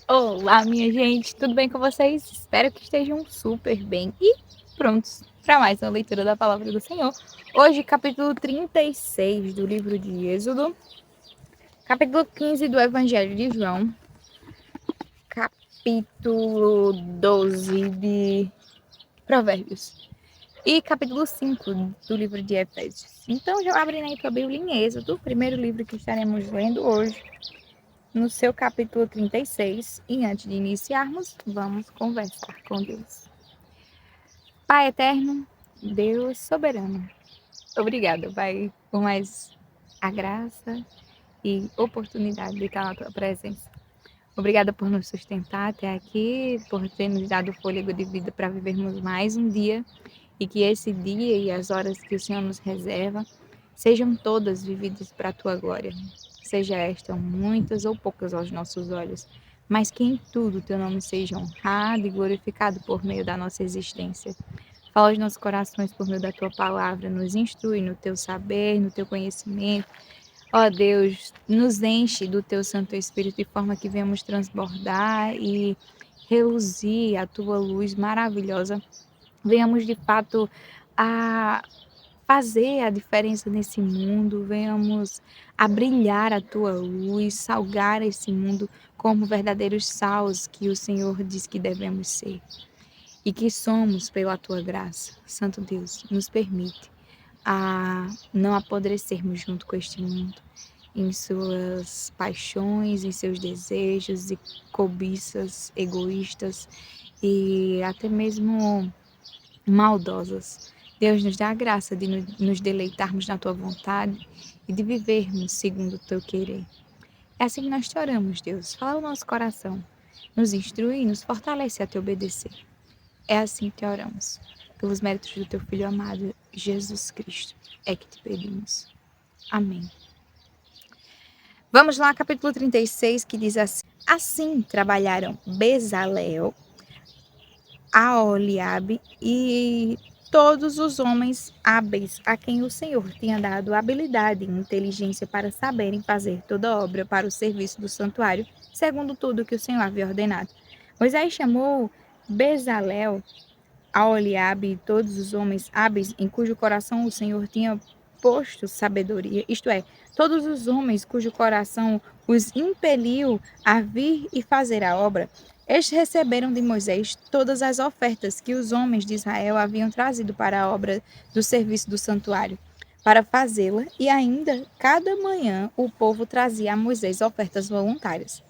Olá, minha gente, tudo bem com vocês? Espero que estejam super bem e prontos para mais uma leitura da Palavra do Senhor. Hoje, capítulo 36 do livro de Êxodo, capítulo 15 do Evangelho de João, capítulo 12 de Provérbios e capítulo 5 do livro de Efésios. Então, já abrem aí tua Bíblia em Êxodo, o primeiro livro que estaremos lendo hoje, no seu capítulo 36. E antes de iniciarmos, vamos conversar com Deus. Pai eterno, Deus soberano, obrigada, Pai, por mais a graça e oportunidade de estar na tua presença. Obrigada por nos sustentar até aqui, por ter nos dado fôlego de vida para vivermos mais um dia e que esse dia e as horas que o Senhor nos reserva sejam todas vividas para a tua glória. Seja esta muitas ou poucas aos nossos olhos, mas que em tudo teu nome seja honrado e glorificado por meio da nossa existência. Fala aos nossos corações por meio da tua palavra, nos instrui no teu saber, no teu conhecimento. Ó Deus, nos enche do teu Santo Espírito de forma que venhamos transbordar e reluzir a tua luz maravilhosa. Venhamos de fato a fazer a diferença nesse mundo, venhamos a brilhar a tua luz, salgar esse mundo como verdadeiros sals que o Senhor diz que devemos ser e que somos pela tua graça. Santo Deus, nos permite a não apodrecermos junto com este mundo, em suas paixões, em seus desejos e cobiças egoístas e até mesmo maldosas. Deus nos dá a graça de nos deleitarmos na tua vontade e de vivermos segundo o teu querer. É assim que nós te oramos, Deus. Fala o nosso coração, nos instrui e nos fortalece a te obedecer. É assim que te oramos. Pelos méritos do teu Filho amado, Jesus Cristo, é que te pedimos. Amém. Vamos lá, capítulo 36, que diz assim: Assim trabalharam Bezalel, Aholiabe e todos os homens hábeis a quem o Senhor tinha dado habilidade e inteligência para saberem fazer toda obra para o serviço do santuário, segundo tudo que o Senhor havia ordenado. Moisés chamou Bezalel, Aholiabe e todos os homens hábeis em cujo coração o Senhor tinha posto sabedoria, isto é, todos os homens cujo coração os impeliu a vir e fazer a obra. Estes receberam de Moisés todas as ofertas que os homens de Israel haviam trazido para a obra do serviço do santuário, para fazê-la, e ainda cada manhã o povo trazia a Moisés ofertas voluntárias.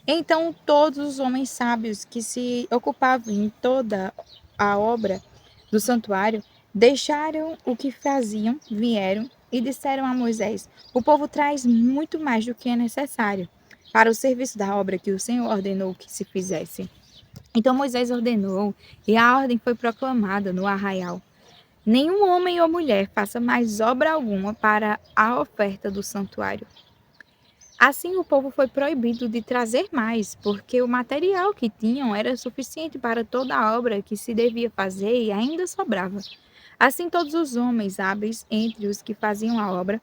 Então todos os homens sábios que se ocupavam em toda a obra do santuário deixaram o que faziam, vieram e disseram a Moisés: O povo traz muito mais do que é necessário para o serviço da obra que o Senhor ordenou que se fizesse. Então Moisés ordenou, e a ordem foi proclamada no arraial: Nenhum homem ou mulher faça mais obra alguma para a oferta do santuário. Assim, o povo foi proibido de trazer mais, porque o material que tinham era suficiente para toda a obra que se devia fazer e ainda sobrava. Assim, todos os homens hábeis entre os que faziam a obra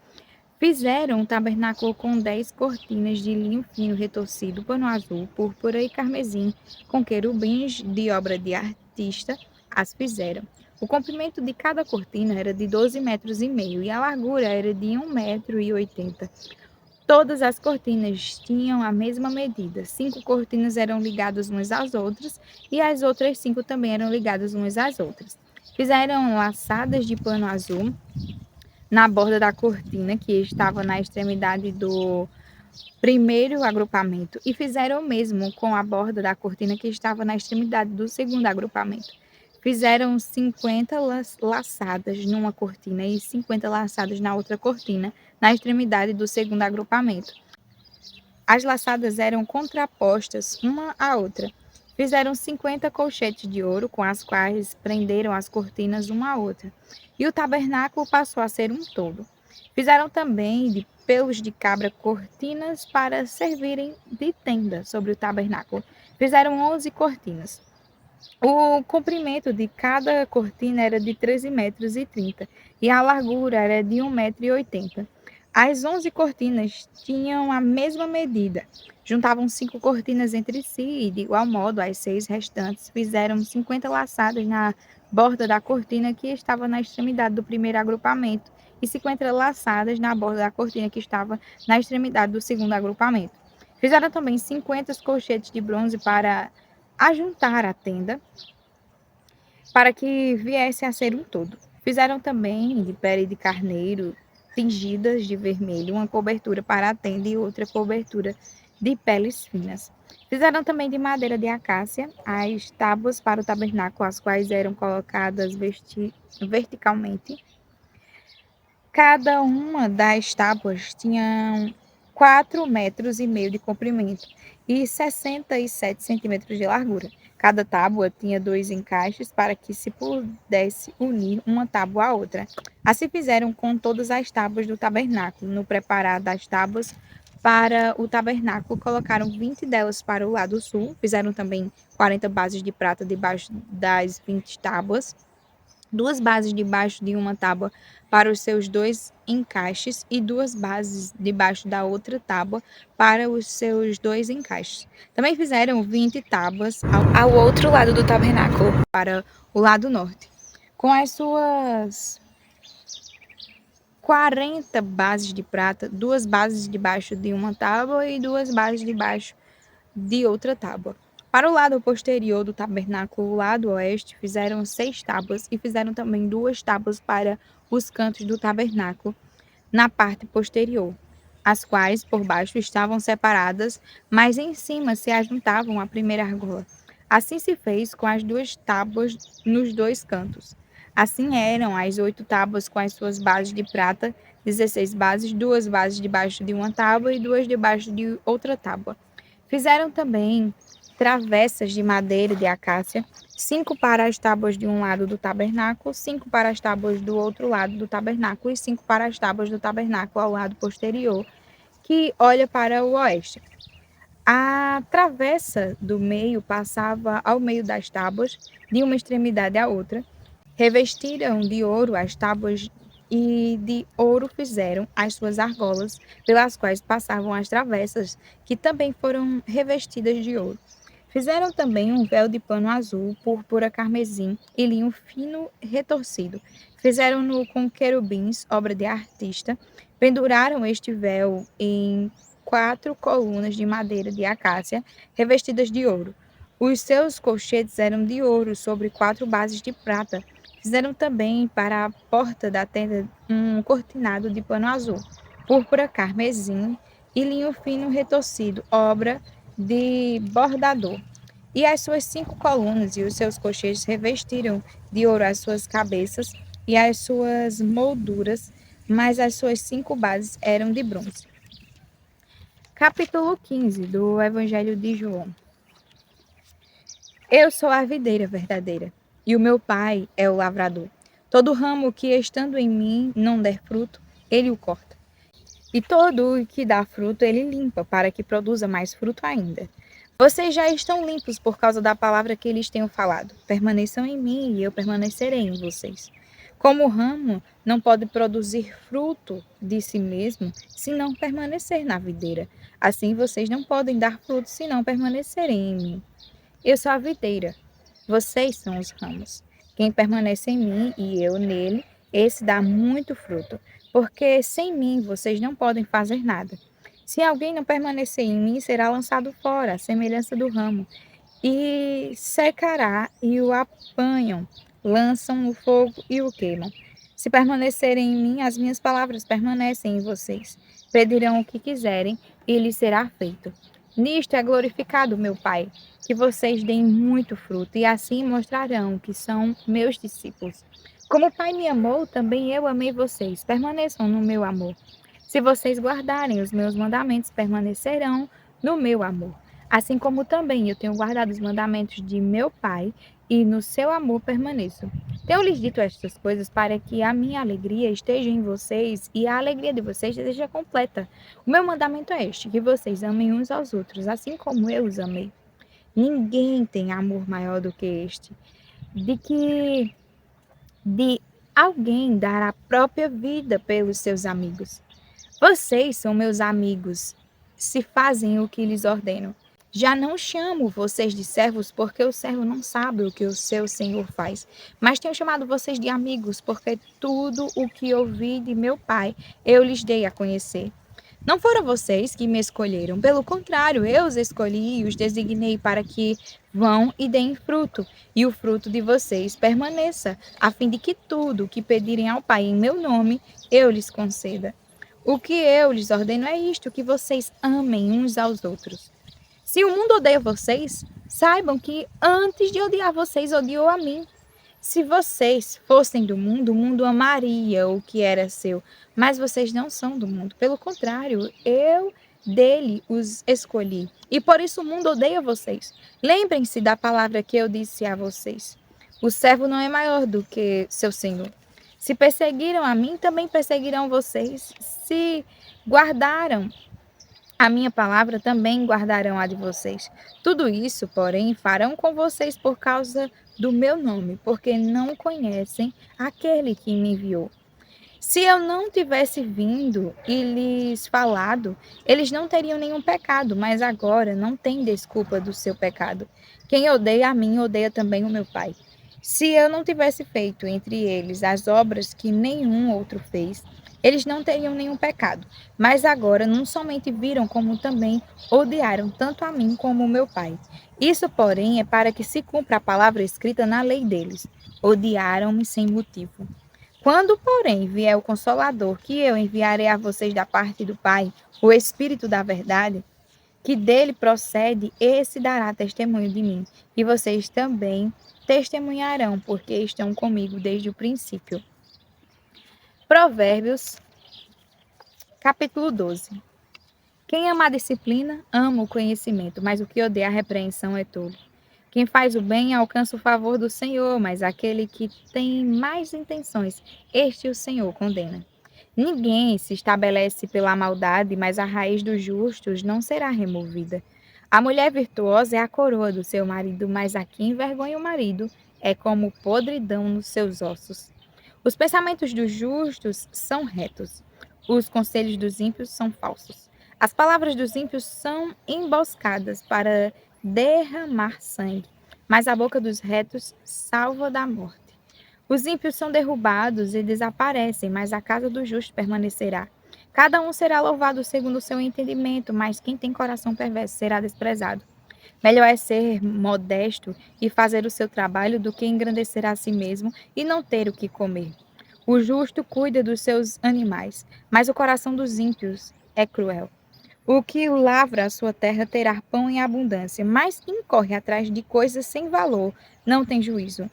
fizeram um tabernáculo com 10 cortinas de linho fino retorcido, pano azul, púrpura e carmesim, com querubins de obra de artista, as fizeram. O comprimento de cada cortina era de 12,5 metros e a largura era de 1,80 metros. Todas as cortinas tinham a mesma medida. 5 cortinas eram ligadas umas às outras e as outras 5 também eram ligadas umas às outras. Fizeram laçadas de pano azul na borda da cortina que estava na extremidade do primeiro agrupamento e fizeram o mesmo com a borda da cortina que estava na extremidade do segundo agrupamento. Fizeram 50 laçadas numa cortina e 50 laçadas na outra cortina, na extremidade do segundo agrupamento. As laçadas eram contrapostas uma à outra. Fizeram 50 colchetes de ouro, com as quais prenderam as cortinas uma à outra. E o tabernáculo passou a ser um todo. Fizeram também de pelos de cabra cortinas para servirem de tenda sobre o tabernáculo. Fizeram 11 cortinas. O comprimento de cada cortina era de 13,30 metros e a largura era de 1,80 metro. As 11 cortinas tinham a mesma medida. Juntavam 5 cortinas entre si e, de igual modo, as 6 restantes fizeram 50 laçadas na borda da cortina que estava na extremidade do primeiro agrupamento e 50 laçadas na borda da cortina que estava na extremidade do segundo agrupamento. Fizeram também 50 colchetes de bronze para ajuntar a tenda, para que viesse a ser um todo. Fizeram também de pele de carneiro tingidas de vermelho uma cobertura para a tenda e outra cobertura de peles finas. Fizeram também de madeira de acácia as tábuas para o tabernáculo, as quais eram colocadas verticalmente. Cada uma das tábuas tinha 4,5 metros de comprimento e 67 centímetros de largura. Cada tábua tinha 2 encaixes para que se pudesse unir uma tábua à outra. Assim fizeram com todas as tábuas do tabernáculo. No preparar das tábuas para o tabernáculo, colocaram 20 delas para o lado sul. Fizeram também 40 bases de prata debaixo das 20 tábuas, 2 bases debaixo de uma tábua para os seus 2 encaixes e 2 bases debaixo da outra tábua para os seus 2 encaixes. Também fizeram 20 tábuas ao outro lado do tabernáculo, para o lado norte, com as suas 40 bases de prata, 2 bases debaixo de uma tábua e 2 bases debaixo de outra tábua. Para o lado posterior do tabernáculo, o lado oeste, fizeram 6 tábuas e fizeram também 2 tábuas para os cantos do tabernáculo, na parte posterior, as quais por baixo estavam separadas, mas em cima se ajuntavam à primeira argola. Assim se fez com as 2 tábuas nos 2 cantos. Assim eram as 8 tábuas com as suas bases de prata, 16 bases, 2 bases debaixo de uma tábua e 2 debaixo de outra tábua. Fizeram também travessas de madeira de acácia, 5 para as tábuas de um lado do tabernáculo, 5 para as tábuas do outro lado do tabernáculo e 5 para as tábuas do tabernáculo ao lado posterior, que olha para o oeste. A travessa do meio passava ao meio das tábuas, de uma extremidade à outra. Revestiram de ouro as tábuas e de ouro fizeram as suas argolas, pelas quais passavam as travessas, que também foram revestidas de ouro. Fizeram também um véu de pano azul, púrpura, carmesim e linho fino retorcido. Fizeram-no com querubins, obra de artista. Penduraram este véu em 4 colunas de madeira de acácia, revestidas de ouro. Os seus colchetes eram de ouro, sobre 4 bases de prata. Fizeram também para a porta da tenda um cortinado de pano azul, púrpura, carmesim e linho fino retorcido, obra de bordador. E as suas 5 colunas e os seus cochetes revestiram de ouro as suas cabeças e as suas molduras, mas as suas 5 bases eram de bronze. Capítulo 15 do Evangelho de João. Eu sou a videira verdadeira, e o meu pai é o lavrador. Todo ramo que estando em mim não der fruto, ele o corta. E todo o que dá fruto, ele limpa, para que produza mais fruto ainda. Vocês já estão limpos por causa da palavra que lhes tenho falado. Permaneçam em mim e eu permanecerei em vocês. Como o ramo não pode produzir fruto de si mesmo se não permanecer na videira, assim vocês não podem dar fruto se não permanecerem em mim. Eu sou a videira, vocês são os ramos. Quem permanece em mim e eu nele, esse dá muito fruto, porque sem mim vocês não podem fazer nada. Se alguém não permanecer em mim, será lançado fora, à semelhança do ramo, e secará e o apanham, lançam no fogo e o queimam. Se permanecerem em mim, as minhas palavras permanecem em vocês. Pedirão o que quiserem e lhes será feito. Nisto é glorificado meu Pai, que vocês deem muito fruto e assim mostrarão que são meus discípulos. Como o Pai me amou, também eu amei vocês. Permaneçam no meu amor. Se vocês guardarem os meus mandamentos, permanecerão no meu amor. Assim como também eu tenho guardado os mandamentos de meu Pai e no seu amor permaneço. Tenho-lhes dito estas coisas para que a minha alegria esteja em vocês e a alegria de vocês seja completa. O meu mandamento é este, que vocês amem uns aos outros, assim como eu os amei. Ninguém tem amor maior do que este, de alguém dar a própria vida pelos seus amigos. Vocês são meus amigos, se fazem o que lhes ordeno. Já não chamo vocês de servos, porque o servo não sabe o que o seu senhor faz. Mas tenho chamado vocês de amigos, porque tudo o que ouvi de meu pai eu lhes dei a conhecer. Não foram vocês que me escolheram, pelo contrário, eu os escolhi e os designei para que vão e deem fruto, e o fruto de vocês permaneça, a fim de que tudo o que pedirem ao Pai em meu nome, eu lhes conceda. O que eu lhes ordeno é isto: que vocês amem uns aos outros. Se o mundo odeia vocês, saibam que antes de odiar vocês, odiou a mim. Se vocês fossem do mundo, o mundo amaria o que era seu. Mas vocês não são do mundo. Pelo contrário, eu dele os escolhi. E por isso o mundo odeia vocês. Lembrem-se da palavra que eu disse a vocês. O servo não é maior do que seu senhor. Se perseguiram a mim, também perseguirão vocês. Se guardaram a minha palavra, também guardarão a de vocês. Tudo isso, porém, farão com vocês por causa do meu nome, porque não conhecem aquele que me enviou. Se eu não tivesse vindo e lhes falado, eles não teriam nenhum pecado, mas agora não tem desculpa do seu pecado. Quem odeia a mim, odeia também o meu Pai. Se eu não tivesse feito entre eles as obras que nenhum outro fez, eles não teriam nenhum pecado. Mas agora não somente viram, como também odiaram tanto a mim como o meu Pai. Isso, porém, é para que se cumpra a palavra escrita na lei deles. Odiaram-me sem motivo. Quando, porém, vier o Consolador, que eu enviarei a vocês da parte do Pai, o Espírito da verdade, que dele procede, esse dará testemunho de mim. E vocês também testemunharão, porque estão comigo desde o princípio. Provérbios, capítulo 12. Quem ama a disciplina, ama o conhecimento, mas o que odeia a repreensão é tolo. Quem faz o bem alcança o favor do Senhor, mas aquele que tem mais intenções, este o Senhor condena. Ninguém se estabelece pela maldade, mas a raiz dos justos não será removida. A mulher virtuosa é a coroa do seu marido, mas a que envergonha o marido é como podridão nos seus ossos. Os pensamentos dos justos são retos, os conselhos dos ímpios são falsos. As palavras dos ímpios são emboscadas para derramar sangue, mas a boca dos retos salva da morte. Os ímpios são derrubados e desaparecem, mas a casa do justo permanecerá. Cada um será louvado segundo o seu entendimento, mas quem tem coração perverso será desprezado. Melhor é ser modesto e fazer o seu trabalho do que engrandecer a si mesmo e não ter o que comer. O justo cuida dos seus animais, mas o coração dos ímpios é cruel. O que lavra a sua terra terá pão em abundância, mas quem corre atrás de coisas sem valor não tem juízo.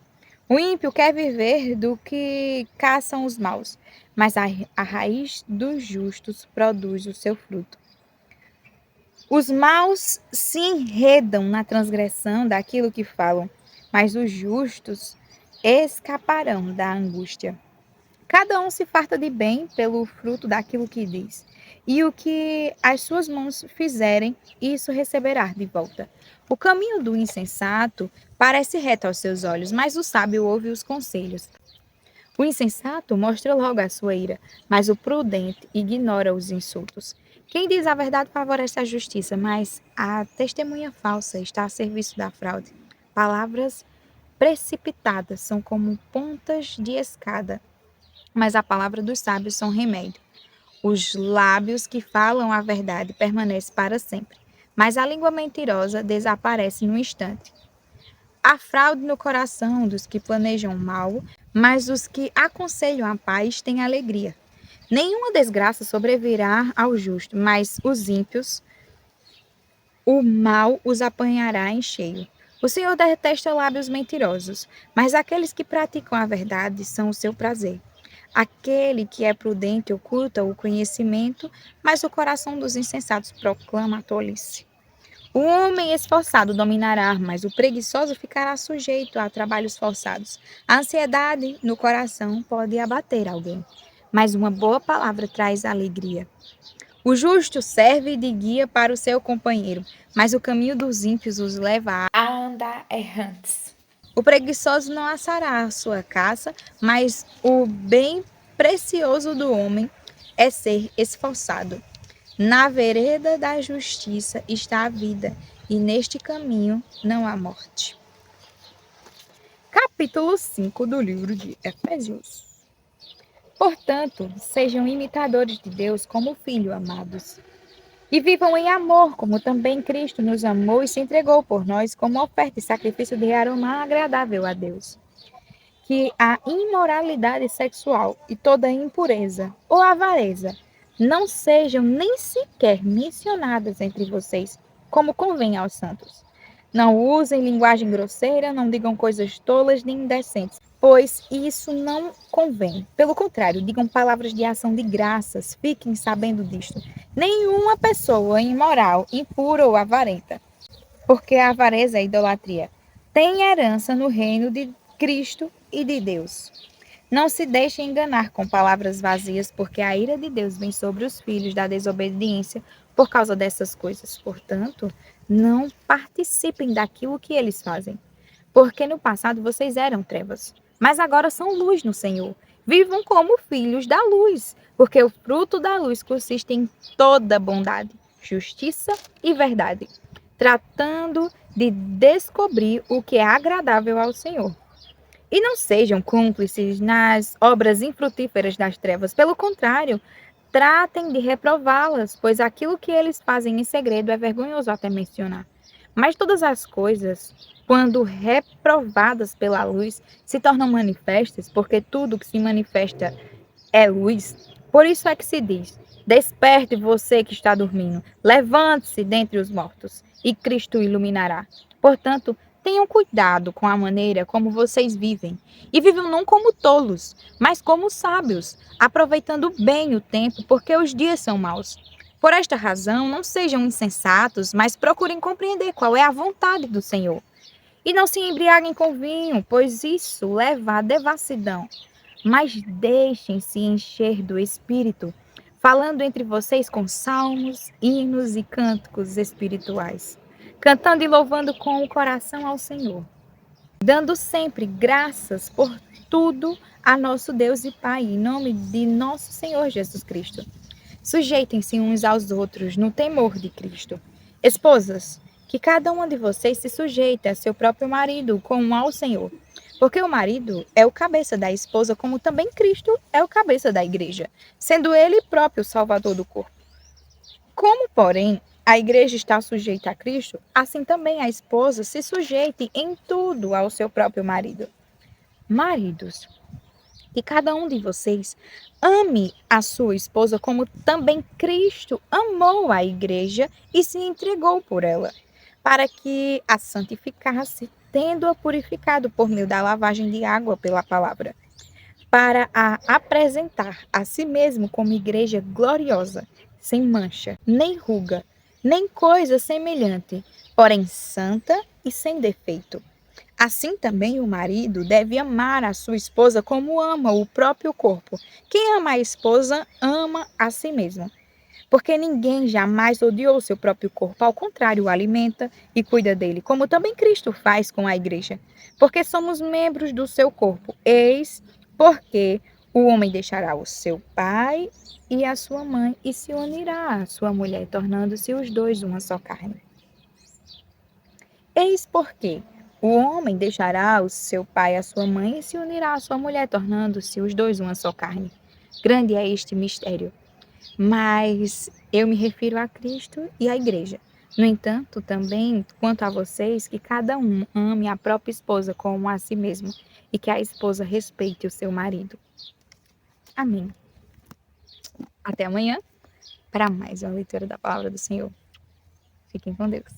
O ímpio quer viver do que caçam os maus, mas a raiz dos justos produz o seu fruto. Os maus se enredam na transgressão daquilo que falam, mas os justos escaparão da angústia. Cada um se farta de bem pelo fruto daquilo que diz, e o que as suas mãos fizerem, isso receberá de volta. O caminho do insensato parece reto aos seus olhos, mas o sábio ouve os conselhos. O insensato mostra logo a sua ira, mas o prudente ignora os insultos. Quem diz a verdade favorece a justiça, mas a testemunha falsa está a serviço da fraude. Palavras precipitadas são como pontas de escada, mas a palavra dos sábios são remédio. Os lábios que falam a verdade permanecem para sempre, mas a língua mentirosa desaparece no instante. Há fraude no coração dos que planejam mal, mas os que aconselham a paz têm alegria. Nenhuma desgraça sobrevirá ao justo, mas os ímpios, o mal os apanhará em cheio. O Senhor detesta lábios mentirosos, mas aqueles que praticam a verdade são o seu prazer. Aquele que é prudente oculta o conhecimento, mas o coração dos insensatos proclama a tolice. O homem esforçado dominará, mas o preguiçoso ficará sujeito a trabalhos forçados. A ansiedade no coração pode abater alguém, mas uma boa palavra traz alegria. O justo serve de guia para o seu companheiro, mas o caminho dos ímpios os leva a andar errantes. O preguiçoso não assará a sua caça, mas o bem precioso do homem é ser esforçado. Na vereda da justiça está a vida, e neste caminho não há morte. Capítulo 5 do livro de Efésios. Portanto, sejam imitadores de Deus como filhos amados. E vivam em amor, como também Cristo nos amou e se entregou por nós como oferta e sacrifício de aroma agradável a Deus. Que a imoralidade sexual e toda impureza ou avareza não sejam nem sequer mencionadas entre vocês, como convém aos santos. Não usem linguagem grosseira, não digam coisas tolas nem indecentes, pois isso não convém. Pelo contrário, digam palavras de ação de graças, fiquem sabendo disto. Nenhuma pessoa imoral, impura ou avarenta, porque a avareza é idolatria, tem herança no reino de Cristo e de Deus. Não se deixem enganar com palavras vazias, porque a ira de Deus vem sobre os filhos da desobediência por causa dessas coisas. Portanto, não participem daquilo que eles fazem, porque no passado vocês eram trevas, mas agora são luz no Senhor. Vivam como filhos da luz, porque o fruto da luz consiste em toda bondade, justiça e verdade, tratando de descobrir o que é agradável ao Senhor. E não sejam cúmplices nas obras infrutíferas das trevas. Pelo contrário, tratem de reprová-las, pois aquilo que eles fazem em segredo é vergonhoso até mencionar. Mas todas as coisas, quando reprovadas pela luz, se tornam manifestas, porque tudo que se manifesta é luz. Por isso é que se diz: desperte você que está dormindo, levante-se dentre os mortos, e Cristo o iluminará. Portanto, tenham cuidado com a maneira como vocês vivem, e vivam não como tolos, mas como sábios, aproveitando bem o tempo, porque os dias são maus. Por esta razão, não sejam insensatos, mas procurem compreender qual é a vontade do Senhor. E não se embriaguem com vinho, pois isso leva à devassidão. Mas deixem-se encher do Espírito, falando entre vocês com salmos, hinos e cânticos espirituais, cantando e louvando com o coração ao Senhor, dando sempre graças por tudo a nosso Deus e Pai, em nome de nosso Senhor Jesus Cristo. Sujeitem-se uns aos outros no temor de Cristo. Esposas, que cada uma de vocês se sujeite a seu próprio marido como ao Senhor. Porque o marido é o cabeça da esposa, como também Cristo é o cabeça da igreja, sendo ele próprio o salvador do corpo. Como, porém, a igreja está sujeita a Cristo, assim também a esposa se sujeite em tudo ao seu próprio marido. Maridos, que cada um de vocês ame a sua esposa como também Cristo amou a igreja e se entregou por ela, para que a santificasse, tendo-a purificado por meio da lavagem de água pela palavra, para a apresentar a si mesmo como igreja gloriosa, sem mancha, nem ruga, nem coisa semelhante, porém santa e sem defeito. Assim também o marido deve amar a sua esposa como ama o próprio corpo. Quem ama a esposa ama a si mesmo. Porque ninguém jamais odiou seu próprio corpo, ao contrário, o alimenta e cuida dele, como também Cristo faz com a igreja. Porque somos membros do seu corpo. Eis porque o homem deixará o seu pai e a sua mãe e se unirá à sua mulher, tornando-se os dois uma só carne. Eis porque o homem deixará o seu pai e a sua mãe e se unirá à sua mulher, tornando-se os dois uma só carne. Grande é este mistério. Mas eu me refiro a Cristo e à igreja. No entanto, também, quanto a vocês, que cada um ame a própria esposa como a si mesmo, e que a esposa respeite o seu marido. Amém. Até amanhã para mais uma leitura da palavra do Senhor. Fiquem com Deus.